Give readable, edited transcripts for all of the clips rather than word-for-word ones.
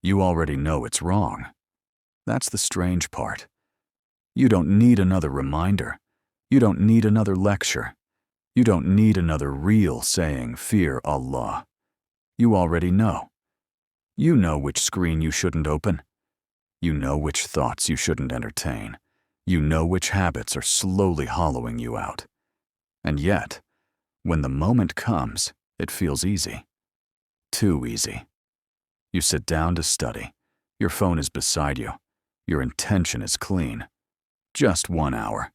You already know it's wrong. That's the strange part. You don't need another reminder. You don't need another lecture. You don't need another reel saying, "Fear Allah." You already know. You know which screen you shouldn't open. You know which thoughts you shouldn't entertain. You know which habits are slowly hollowing you out. And yet, when the moment comes, it feels easy. Too easy. You sit down to study. Your phone is beside you. Your intention is clean. Just 1 hour.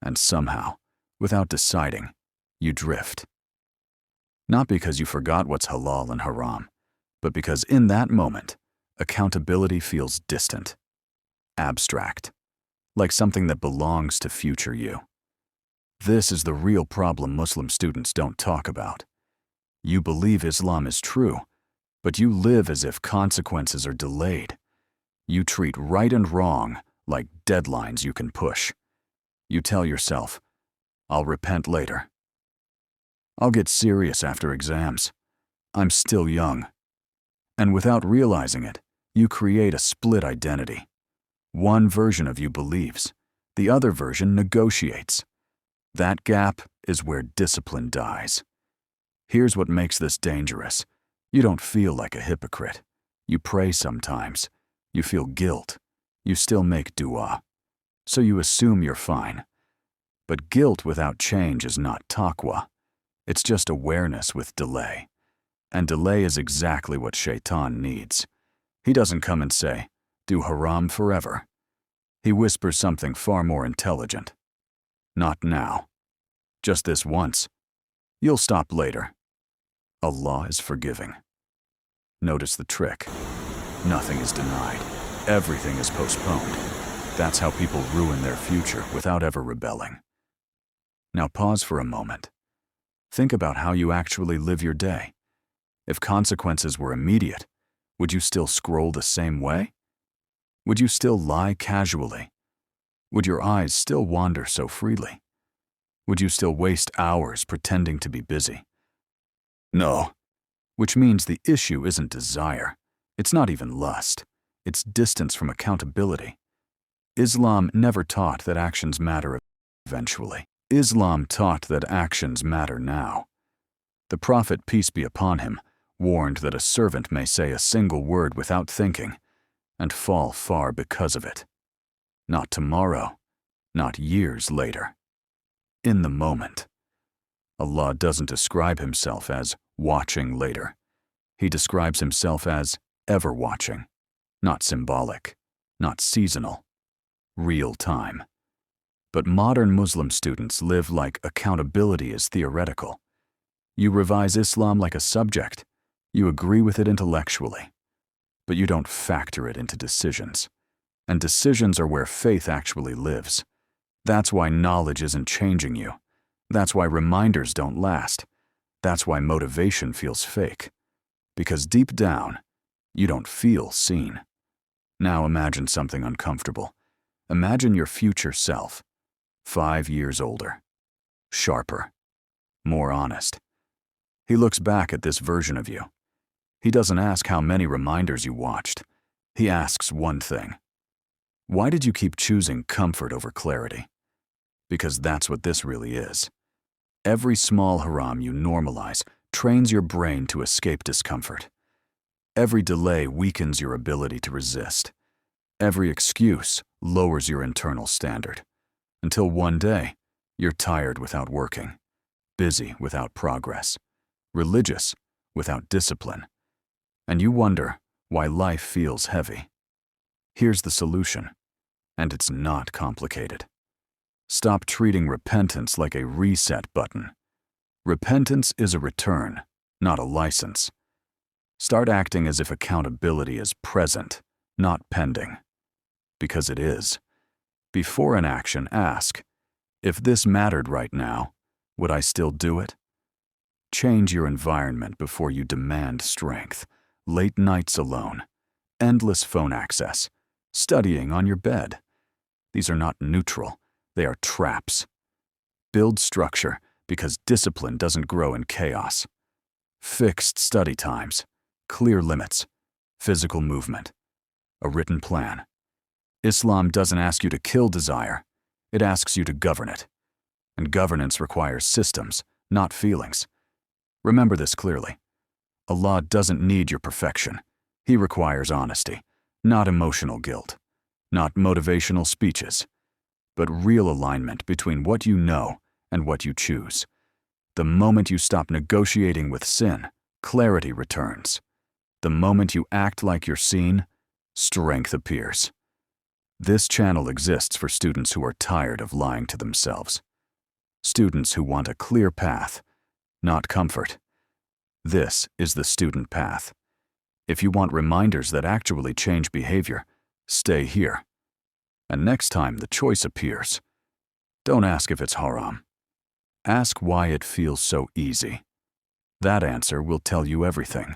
And somehow, without deciding, you drift. Not because you forgot what's halal and haram, but because in that moment, accountability feels distant, abstract, like something that belongs to future you. This is the real problem Muslim students don't talk about. You believe Islam is true, but you live as if consequences are delayed. You treat right and wrong like deadlines you can push. You tell yourself, "I'll repent later. I'll get serious after exams. I'm still young." And without realizing it, you create a split identity. One version of you believes, the other version negotiates. That gap is where discipline dies. Here's what makes this dangerous. You don't feel like a hypocrite. You pray sometimes. You feel guilt. You still make dua. So you assume you're fine. But guilt without change is not taqwa. It's just awareness with delay. And delay is exactly what Shaitaan needs. He doesn't come and say, "Do haram forever." He whispers something far more intelligent. "Not now. Just this once. You'll stop later." Allah is forgiving. Notice the trick. Nothing is denied. Everything is postponed. That's how people ruin their future without ever rebelling. Now pause for a moment. Think about how you actually live your day. If consequences were immediate, would you still scroll the same way? Would you still lie casually? Would your eyes still wander so freely? Would you still waste hours pretending to be busy? No. Which means the issue isn't desire. It's not even lust. It's distance from accountability. Islam never taught that actions matter eventually. Islam taught that actions matter now. The Prophet, peace be upon him, warned that a servant may say a single word without thinking and fall far because of it. Not tomorrow, not years later. In the moment. Allah doesn't describe himself as watching later. He describes himself as ever watching, not symbolic, not seasonal, real time. But modern Muslim students live like accountability is theoretical. You revise Islam like a subject. You agree with it intellectually. But you don't factor it into decisions. And decisions are where faith actually lives. That's why knowledge isn't changing you. That's why reminders don't last. That's why motivation feels fake. Because deep down, you don't feel seen. Now imagine something uncomfortable. Imagine your future self, 5 years older, sharper, more honest. He looks back at this version of you. He doesn't ask how many reminders you watched. He asks one thing. Why did you keep choosing comfort over clarity? Because that's what this really is. Every small haram you normalize trains your brain to escape discomfort. Every delay weakens your ability to resist. Every excuse lowers your internal standard. Until one day, you're tired without working, busy without progress, religious without discipline, and you wonder why life feels heavy. Here's the solution, and it's not complicated. Stop treating repentance like a reset button. Repentance is a return, not a license. Start acting as if accountability is present, not pending. Because it is. Before an action, ask, if this mattered right now, would I still do it? Change your environment before you demand strength. Late nights alone, endless phone access, studying on your bed. These are not neutral, they are traps. Build structure because discipline doesn't grow in chaos. Fixed study times, clear limits, physical movement, a written plan. Islam doesn't ask you to kill desire, it asks you to govern it. And governance requires systems, not feelings. Remember this clearly. Allah doesn't need your perfection. He requires honesty, not emotional guilt, not motivational speeches, but real alignment between what you know and what you choose. The moment you stop negotiating with sin, clarity returns. The moment you act like you're seen, strength appears. This channel exists for students who are tired of lying to themselves. Students who want a clear path, not comfort. This is the student path. If you want reminders that actually change behavior, stay here. And next time the choice appears, don't ask if it's haram. Ask why it feels so easy. That answer will tell you everything.